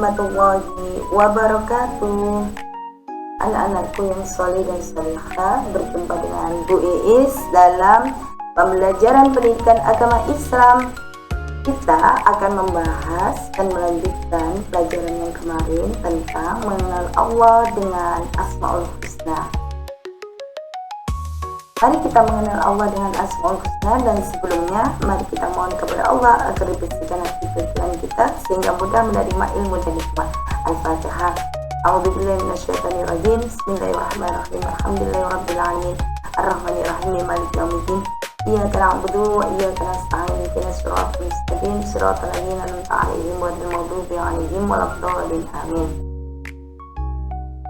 warahmatullahi wabarakatuh. Anak-anakku yang soleh dan solehah, berjumpa dengan Bu Iis dalam pembelajaran pendidikan agama Islam. Kita akan membahas dan melanjutkan pelajaran yang kemarin tentang mengenal Allah dengan Asmaul Husna. Mari kita mengenal Allah dengan Asmaul Husna, dan sebelumnya mari kita mohon kepada Allah agar dibersihkan hati pikiran kita sehingga mudah menerima ilmu dan hikmah. Al-Fatihah. A'udzubillahi minasyaitonirrajim. Bismillahirrahmanirrahim. Alhamdulillahirabbil alamin. Arrahmanirrahim. Maliki yaumiddin. Iyyaka na'budu wa iyyaka nasta'in. Ihdinas siratal mustaqim. Siratal ladzina an'amta 'alaihim ghairil maghdubi 'alaihim waladdallin. Amin.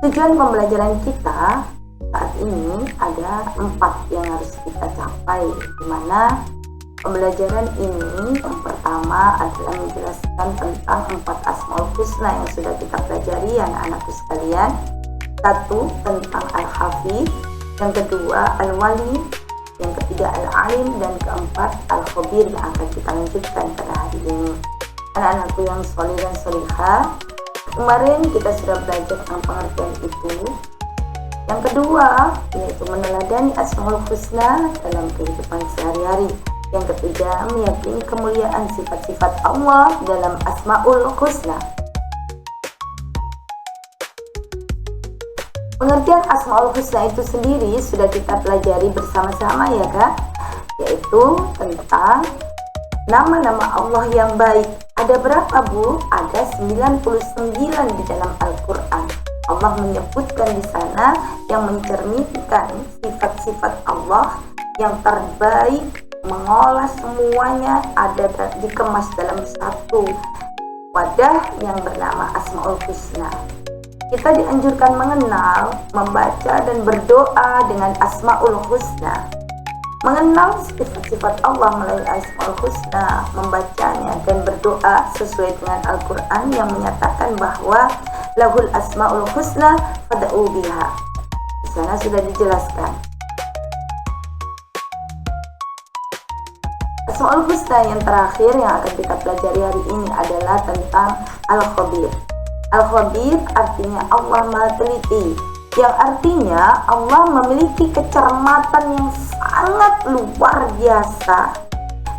Tujuan pembelajaran kita saat ini ada 4 yang harus kita capai, di mana pembelajaran ini yang pertama adalah menjelaskan tentang 4 Asmaul Husna yang sudah kita pelajari anak-anakku sekalian. 1 tentang Al-Hafiz, yang kedua Al-Wali, yang ketiga Al-Alim, dan keempat Al-Khabir yang akan kita lanjutkan pada hari ini. Anak-anakku yang soleh dan solehah, kemarin kita sudah belajar tentang pengertian itu. Yang kedua yaitu meneladani Asmaul Husna dalam kehidupan sehari-hari. Yang ketiga meyakini kemuliaan sifat-sifat Allah dalam Asmaul Husna. Pengertian Asmaul Husna itu sendiri sudah kita pelajari bersama-sama ya Kak, yaitu tentang nama-nama Allah yang baik. Ada berapa Bu? Ada 99 di dalam Al-Quran. Allah menyebutkan di sana yang mencerminkan sifat-sifat Allah yang terbaik, mengolah semuanya ada dikemas dalam satu wadah yang bernama Asmaul Husna. Kita dianjurkan mengenal, membaca dan berdoa dengan Asmaul Husna. Mengenal sifat-sifat Allah melalui Asmaul Husna, membacanya dan berdoa sesuai dengan Al-Quran yang menyatakan bahwa Lahul Asmaul Husna fad'u biha. Di sana sudah dijelaskan. Asmaul Husna yang terakhir yang akan kita pelajari hari ini adalah tentang Al-Khabir. Al-Khabir artinya Allah Maha Teliti, yang artinya Allah memiliki kecermatan yang sangat luar biasa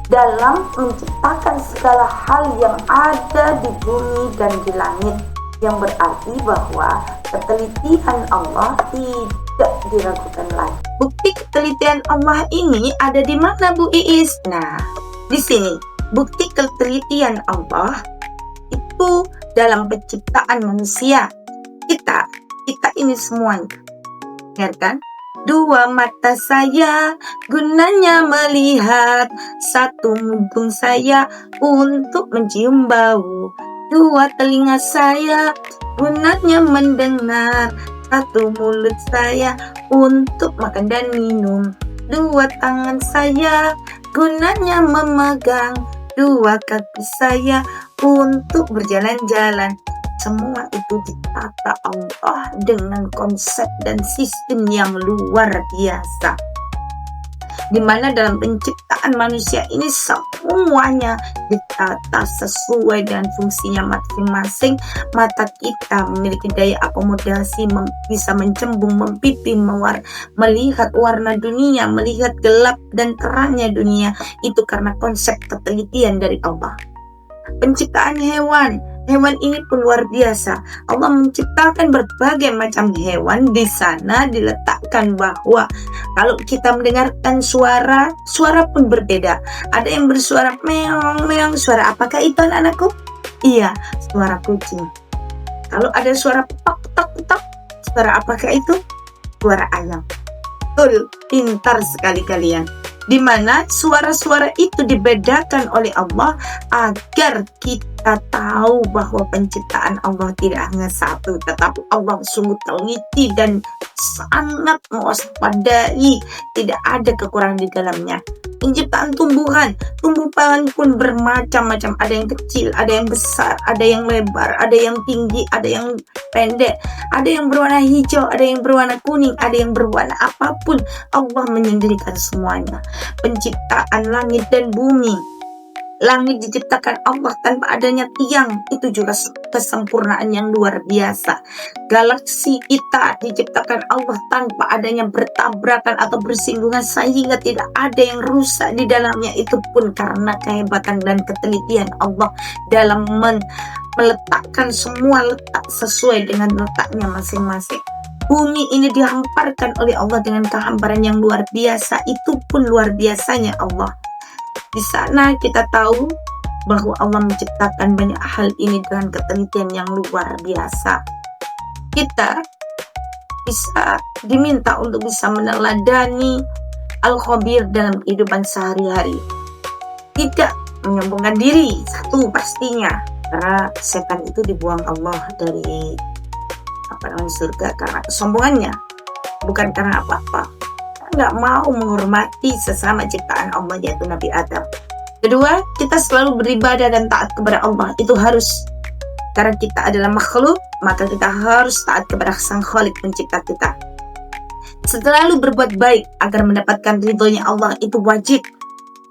dalam menciptakan segala hal yang ada di bumi dan di langit, yang berarti bahwa ketelitian Allah tidak diragukan lagi. Bukti ketelitian Allah ini ada di mana Bu Iis? Nah, di sini bukti ketelitian Allah itu dalam penciptaan manusia. Kita ini semuanya, dengarkan. 2 mata saya gunanya melihat, 1 mumpung saya untuk mencium bau, 2 telinga saya gunanya mendengar, 1 mulut saya untuk makan dan minum, 2 tangan saya gunanya memegang, 2 kaki saya untuk berjalan-jalan. Semua itu ditata Allah dengan konsep dan sistem yang luar biasa, di mana dalam penciptaan manusia ini semuanya ditata sesuai dengan fungsinya masing-masing. Mata kita memiliki daya akomodasi, bisa mencembung, mempipi, melihat warna dunia, melihat gelap dan terangnya dunia. Itu karena konsep ketelitian dari Allah. Penciptaan hewan ini pun luar biasa. Allah menciptakan berbagai macam hewan. Di sana diletakkan bahwa kalau kita mendengarkan suara pun berbeda. Ada yang bersuara meong-meong. Suara apakah itu anak-anakku? Iya, suara kucing. Kalau ada suara petak-petak, suara apakah itu? Suara ayam. Betul, pintar sekali kalian. Di mana suara-suara itu dibedakan oleh Allah agar kita tahu bahwa penciptaan Allah tidak hanya satu, tetapi Allah sungguh teliti dan sangat mewaspadai, tidak ada kekurangan di dalamnya. Penciptaan tumbuhan pun bermacam-macam, ada yang kecil, ada yang besar, ada yang lebar, ada yang tinggi, ada yang pendek, ada yang berwarna hijau, ada yang berwarna kuning, ada yang berwarna apapun. Allah menyendirikan semuanya. Penciptaan langit dan bumi Langit diciptakan Allah tanpa adanya tiang, itu juga kesempurnaan yang luar biasa. Galaksi kita diciptakan Allah tanpa adanya bertabrakan atau bersinggungan sehingga tidak ada yang rusak di dalamnya, itu pun karena kehebatan dan ketelitian Allah dalam meletakkan semua letak sesuai dengan letaknya masing-masing. Bumi ini dihamparkan oleh Allah dengan kehamparan yang luar biasa, itu pun luar biasanya Allah. Di sana kita tahu bahwa Allah menciptakan banyak hal ini dengan ketelitian yang luar biasa. Kita bisa diminta untuk bisa meneladani Al-Khabir dalam kehidupan sehari-hari. Tidak menyombongkan diri, satu pastinya, karena setan itu dibuang Allah dari surga karena kesombongannya, bukan karena apa-apa. Nggak mau menghormati sesama ciptaan Allah, yaitu Nabi Adam. Kedua, kita selalu beribadah dan taat kepada Allah, itu harus. Karena kita adalah makhluk, maka kita harus taat kepada Sang Khalik pencipta kita. Selalu berbuat baik agar mendapatkan ridhonya Allah, itu wajib.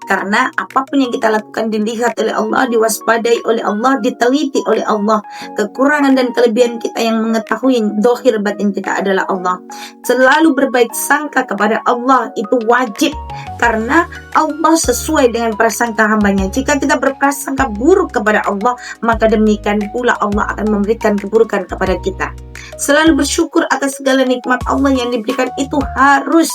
Karena apapun yang kita lakukan dilihat oleh Allah, diwaspadai oleh Allah, diteliti oleh Allah. Kekurangan dan kelebihan kita yang mengetahui dohir batin kita adalah Allah. Selalu berbaik sangka kepada Allah, itu wajib. Karena Allah sesuai dengan prasangka hambanya. Jika kita berprasangka buruk kepada Allah, maka demikian pula Allah akan memberikan keburukan kepada kita. Selalu bersyukur atas segala nikmat Allah yang diberikan, itu harus.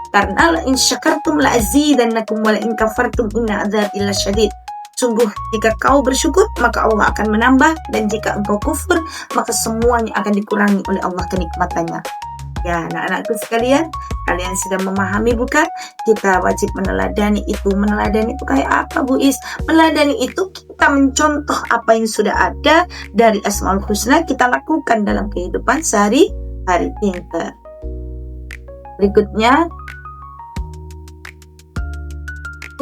Karena la in syakartum la azidannakum wa la in kafartum inna adzabi lasyadid. Sungguh jika kau bersyukur maka Allah akan menambah, dan jika engkau kufur maka semuanya akan dikurangi oleh Allah kenikmatannya. Ya anak-anakku sekalian, kalian sudah memahami bukan? Kita wajib meneladani itu. Meneladani itu kayak apa Bu Is? Meneladani itu kita mencontoh apa yang sudah ada dari Asmaul Husna, kita lakukan dalam kehidupan sehari-hari. Pintar. Berikutnya,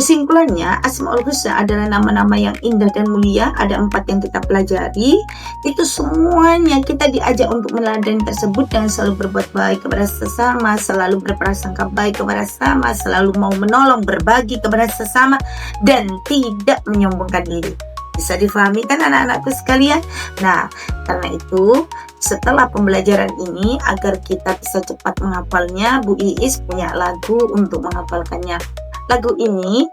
kesimpulannya, Asmaul Husna adalah nama-nama yang indah dan mulia. Ada 4 yang kita pelajari. Itu semuanya kita diajak untuk meneladani tersebut dengan selalu berbuat baik kepada sesama, selalu berprasangka baik kepada sesama, selalu mau menolong, berbagi kepada sesama, dan tidak menyombongkan diri. Bisa difahami kan anak-anakku sekalian? Nah, karena itu setelah pembelajaran ini, agar kita bisa cepat menghafalnya, Bu Iis punya lagu untuk menghafalkannya. Lagu ini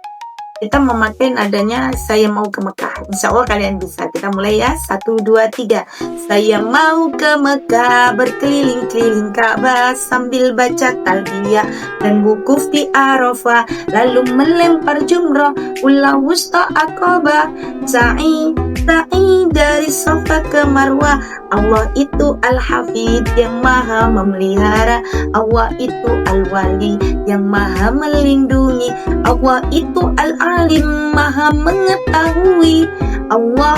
kita memakai nadanya Saya Mau ke Mekah. Insya Allah kalian bisa. Kita mulai ya. 1, 2, 3. Saya mau ke Mekah, berkeliling-keliling Ka'bah sambil baca talbiyah dan wukuf di Arafah, lalu melempar jumrah, ulah wusta Aqabah, sa'i dari Safa ke Marwah. Allah itu Al-Hafid yang maha memelihara, Allah itu Al-Wali yang maha melindungi, Allah itu Al-Alim maha mengetahui, Allah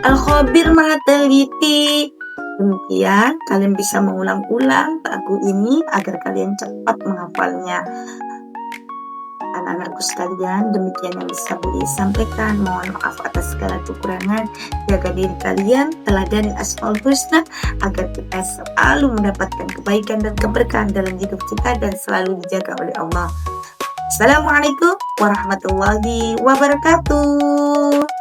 Al-Khabir maha teliti. Demikian kalian bisa mengulang-ulang lagu ini agar kalian cepat menghafalnya. Anak-anakku sekalian, demikian yang bisa Bu Iis sampaikan. Mohon maaf atas segala kekurangan. Jaga diri kalian, teladani Asmaul Husna agar kita selalu mendapatkan kebaikan dan keberkahan dalam hidup kita dan selalu dijaga oleh Allah. Assalamualaikum warahmatullahi wabarakatuh.